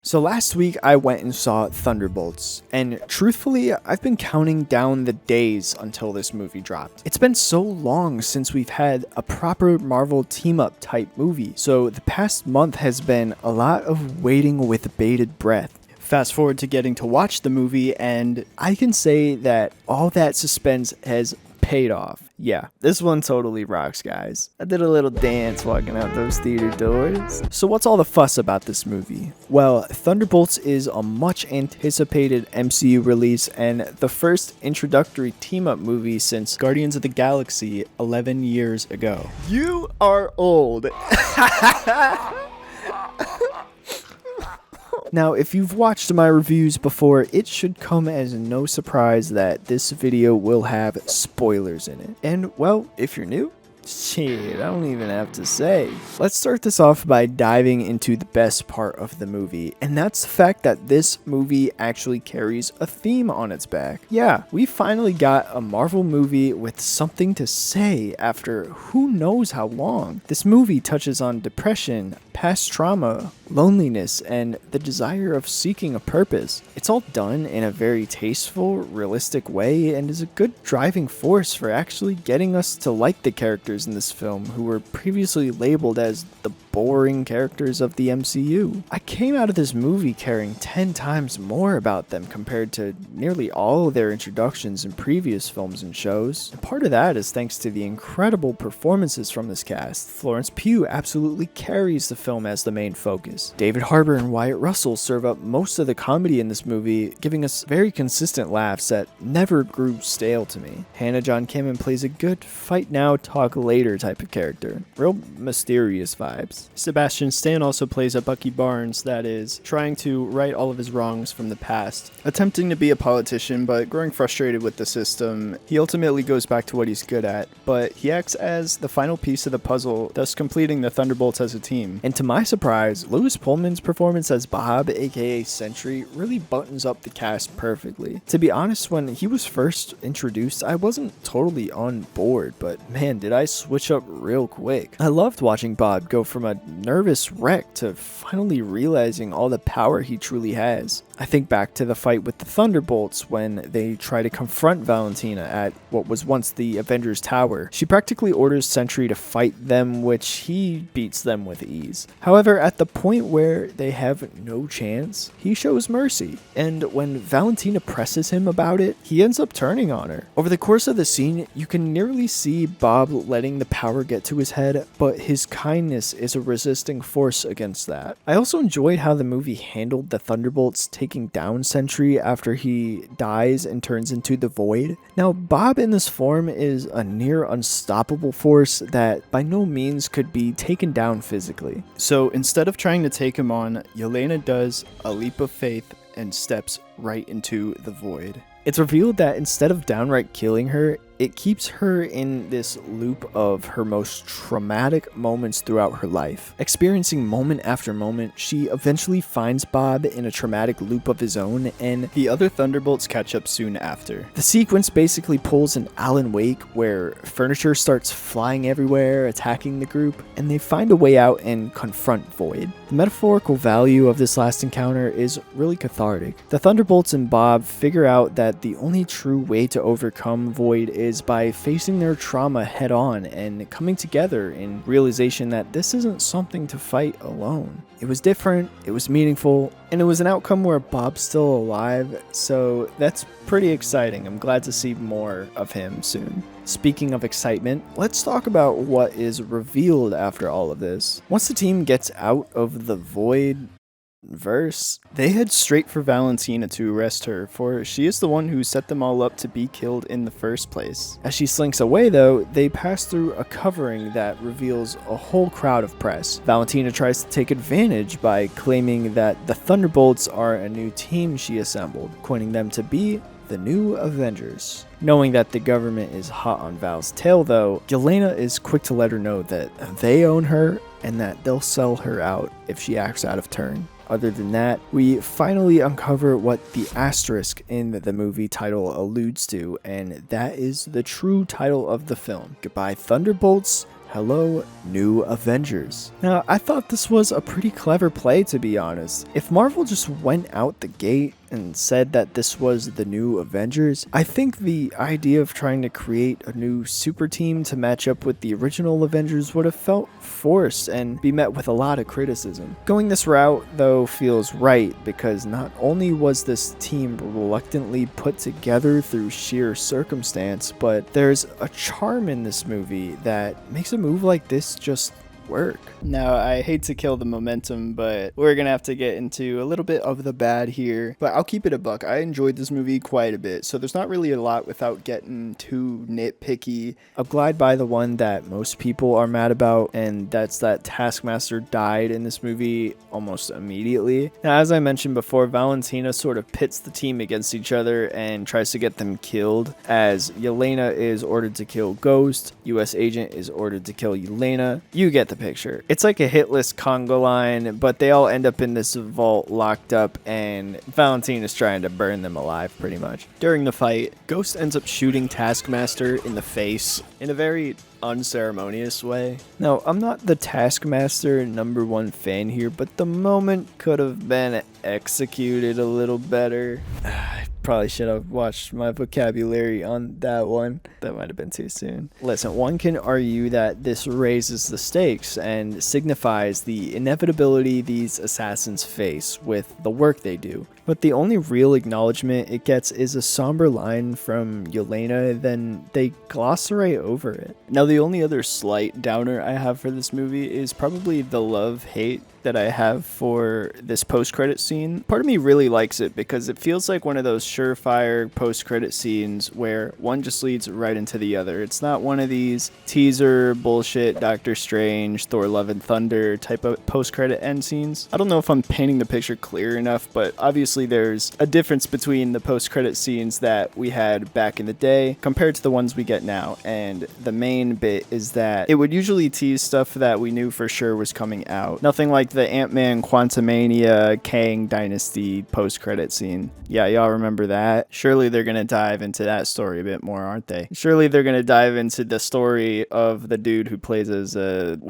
So last week I went and saw Thunderbolts, and truthfully, I've been counting down the days until this movie dropped. It's been so long since we've had a proper Marvel team-up type movie, so the past month has been a lot of waiting with bated breath. Fast forward to getting to watch the movie, and I can say that all that suspense has paid off. Yeah, this one totally rocks, guys. I did a little dance walking out those theater doors. So what's all the fuss about this movie? Well, Thunderbolts is a much anticipated MCU release and the first introductory team-up movie since Guardians of the Galaxy 11 years ago. You are old. Now, if you've watched my reviews before, it should come as no surprise that this video will have spoilers in it. And, well, if you're new, shit, I don't even have to say. Let's start this off by diving into the best part of the movie, and that's the fact that this movie actually carries a theme on its back. Yeah, we finally got a Marvel movie with something to say after who knows how long. This movie touches on depression, past trauma, loneliness, and the desire of seeking a purpose. It's all done in a very tasteful, realistic way and is a good driving force for actually getting us to like the characters in this film who were previously labeled as the boring characters of the MCU. I came out of this movie caring 10 times more about them compared to nearly all of their introductions in previous films and shows. And part of that is thanks to the incredible performances from this cast. Florence Pugh absolutely carries the film as the main focus. David Harbour and Wyatt Russell serve up most of the comedy in this movie, giving us very consistent laughs that never grew stale to me. Hannah John Kamen plays a good fight now, talk later type of character. Real mysterious vibes. Sebastian Stan also plays a Bucky Barnes that is trying to right all of his wrongs from the past. Attempting to be a politician, but growing frustrated with the system, he ultimately goes back to what he's good at, but he acts as the final piece of the puzzle, thus completing the Thunderbolts as a team. And to my surprise, Louis Pullman's performance as Bob, aka Sentry, really buttons up the cast perfectly. To be honest, when he was first introduced, I wasn't totally on board, but man, did I switch up real quick. I loved watching Bob go from a nervous wreck to finally realizing all the power he truly has. I think back to the fight with the Thunderbolts when they try to confront Valentina at what was once the Avengers Tower. She practically orders Sentry to fight them, which he beats them with ease. However, at the point where they have no chance, he shows mercy. And when Valentina presses him about it, he ends up turning on her. Over the course of the scene, you can nearly see Bob letting the power get to his head, but his kindness is a resisting force against that. I also enjoyed how the movie handled the Thunderbolts taking down Sentry after he dies and turns into the Void. Now, Bob in this form is a near unstoppable force that by no means could be taken down physically. So instead of trying to take him on, Yelena does a leap of faith and steps right into the Void. It's revealed that instead of downright killing her, it keeps her in this loop of her most traumatic moments throughout her life. Experiencing moment after moment, she eventually finds Bob in a traumatic loop of his own, and the other Thunderbolts catch up soon after. The sequence basically pulls an Alan Wake where furniture starts flying everywhere, attacking the group, and they find a way out and confront Void. The metaphorical value of this last encounter is really cathartic. The Thunderbolts and Bob figure out that the only true way to overcome Void is by facing their trauma head on and coming together in realization that this isn't something to fight alone. It was different, it was meaningful, and it was an outcome where Bob's still alive, so that's pretty exciting. I'm glad to see more of him soon. Speaking of excitement, let's talk about what is revealed after all of this. Once the team gets out of the Void verse, they head straight for Valentina to arrest her, for she is the one who set them all up to be killed in the first place. As she slinks away though, they pass through a covering that reveals a whole crowd of press. Valentina tries to take advantage by claiming that the Thunderbolts are a new team she assembled, coining them to be the new Avengers. Knowing that the government is hot on Val's tail though, Yelena is quick to let her know that they own her and that they'll sell her out if she acts out of turn. Other than that, we finally uncover what the asterisk in the movie title alludes to, and that is the true title of the film. Goodbye Thunderbolts, hello, New Avengers. Now, I thought this was a pretty clever play, to be honest. If Marvel just went out the gate and said that this was the New Avengers, I think the idea of trying to create a new super team to match up with the original Avengers would have felt forced and be met with a lot of criticism. Going this route, though, feels right because not only was this team reluctantly put together through sheer circumstance, but there's a charm in this movie that makes a move like this just work. Now, I hate to kill the momentum, but we're gonna have to get into a little bit of the bad here, but I'll keep it a buck. I enjoyed this movie quite a bit, so there's not really a lot without getting too nitpicky. I'll glide by the one that most people are mad about, and that's that Taskmaster died in this movie almost immediately. Now, as I mentioned before, Valentina sort of pits the team against each other and tries to get them killed, as Yelena is ordered to kill Ghost, US Agent is ordered to kill Yelena. You get the picture. It's like a hit list Congo line, but they all end up in this vault locked up, and Valentine is trying to burn them alive pretty much. During the fight, Ghost ends up shooting Taskmaster in the face in a very unceremonious way. Now, I'm not the Taskmaster #1 fan here, but the moment could have been executed a little better. Probably should have watched my vocabulary on that one. That might have been too soon. Listen, one can argue that this raises the stakes and signifies the inevitability these assassins face with the work they do. But the only real acknowledgement it gets is a somber line from Yelena, then they gloss right over it. Now, the only other slight downer I have for this movie is probably the love-hate that I have for this post-credit scene. Part of me really likes it because it feels like one of those surefire post-credit scenes where one just leads right into the other. It's not one of these teaser bullshit Doctor Strange, Thor Love and Thunder type of post-credit end scenes. I don't know if I'm painting the picture clear enough, but obviously there's a difference between the post-credit scenes that we had back in the day compared to the ones we get now. And the main bit is that it would usually tease stuff that we knew for sure was coming out. Nothing like the Ant-Man Quantumania Kang Dynasty post-credit scene. Yeah, y'all remember that? Surely they're gonna dive into that story a bit more, aren't they? Surely they're gonna dive into the story of the dude who plays as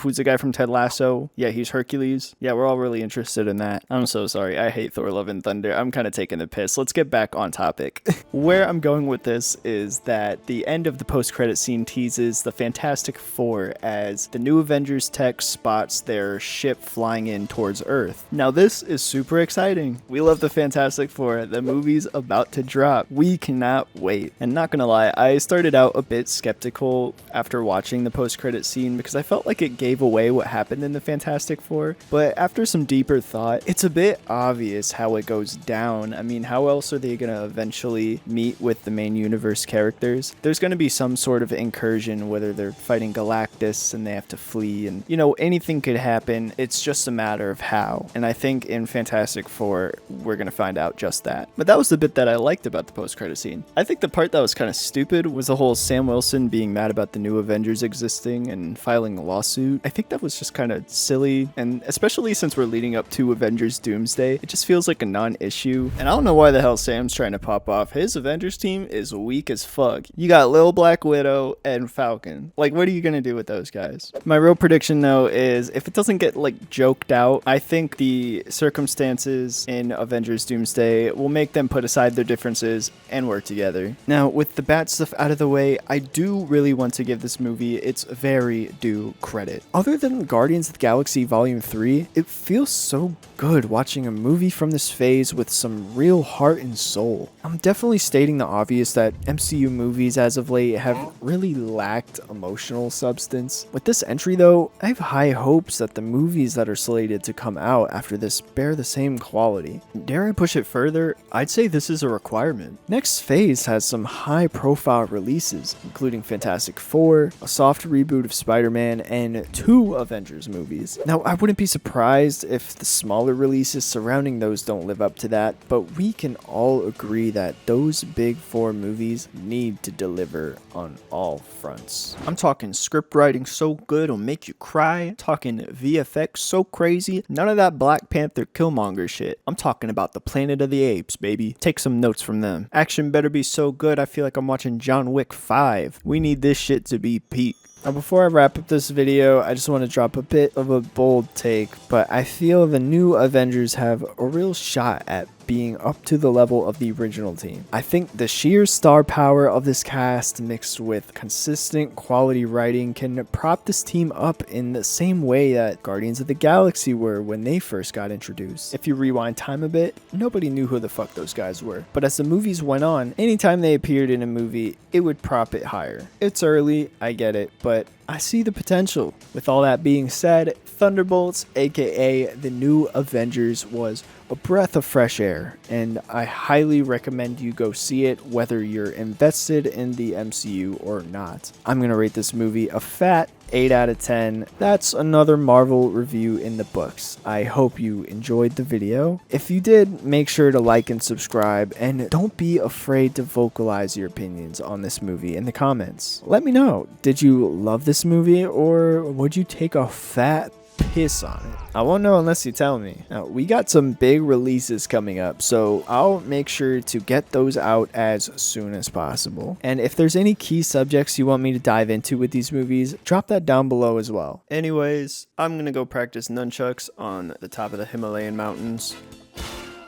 who's the guy from Ted Lasso? Yeah, he's Hercules. Yeah, we're all really interested in that. I'm so sorry. I hate Thor Love and Thunder. I'm kind of taking the piss. Let's get back on topic. Where I'm going with this is that the end of the post-credit scene teases the Fantastic Four as the New Avengers tech spots their ship flying in towards Earth. Now, this is super exciting. We love the Fantastic Four. The movie's about to drop. We cannot wait. And not gonna lie, I started out a bit skeptical after watching the post-credit scene because I felt like it gave away what happened in the Fantastic Four. But after some deeper thought, it's a bit obvious how it goes down. I mean, how else are they gonna eventually meet with the main universe characters? There's gonna be some sort of incursion, whether they're fighting Galactus and they have to flee, and anything could happen. It's just a matter of how. And I think in Fantastic Four, we're gonna find out just that. But that was the bit that I liked about the post-credit scene. I think the part that was kind of stupid was the whole Sam Wilson being mad about the New Avengers existing and filing a lawsuit. I think that was just kind of silly, and especially since we're leading up to Avengers Doomsday, it just feels like a non-issue. And I don't know why the hell Sam's trying to pop off. His Avengers team is weak as fuck. You got Lil Black Widow and Falcon. Like, what are you gonna do with those guys? My real prediction, though, is if it doesn't get, joked out, I think the circumstances in Avengers Doomsday will make them put aside their differences and work together. Now, with the bad stuff out of the way, I do really want to give this movie its very due credit. Other than Guardians of the Galaxy Volume 3, it feels so good watching a movie from this phase with some real heart and soul. I'm definitely stating the obvious that MCU movies as of late have really lacked emotional substance. With this entry, though, I have high hopes that the movies that are slated to come out after this bear the same quality. Dare I push it further? I'd say this is a requirement. Next phase has some high-profile releases, including Fantastic Four, a soft reboot of Spider-Man, and 2 Avengers movies. Now, I wouldn't be surprised if the smaller releases surrounding those don't live up to that, but we can all agree that those big 4 movies need to deliver on all fronts. I'm talking script writing so good it'll make you cry, talking VFX so crazy, none of that Black Panther Killmonger shit. I'm talking about the Planet of the Apes, baby. Take some notes from them. Action better be so good I feel like I'm watching John Wick 5. We need this shit to be peak. Now, before I wrap up this video, I just want to drop a bit of a bold take, but I feel the new Avengers have a real shot at being up to the level of the original team. I think the sheer star power of this cast mixed with consistent quality writing can prop this team up in the same way that Guardians of the Galaxy were when they first got introduced. If you rewind time a bit, nobody knew who the fuck those guys were. But as the movies went on, anytime they appeared in a movie, it would prop it higher. It's early, I get it, but I see the potential. With all that being said, Thunderbolts, aka the new Avengers, was a breath of fresh air, and I highly recommend you go see it whether you're invested in the MCU or not. I'm gonna rate this movie a fat 8 out of 10. That's another Marvel review in the books. I hope you enjoyed the video. If you did, make sure to like and subscribe, and don't be afraid to vocalize your opinions on this movie in the comments. Let me know, did you love this movie, or would you take a fat piss on it? I won't know unless you tell me. Now, we got some big releases coming up, so I'll make sure to get those out as soon as possible. And if there's any key subjects you want me to dive into with these movies, drop that down below as well. Anyways, I'm gonna go practice nunchucks on the top of the Himalayan mountains.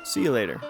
See you later.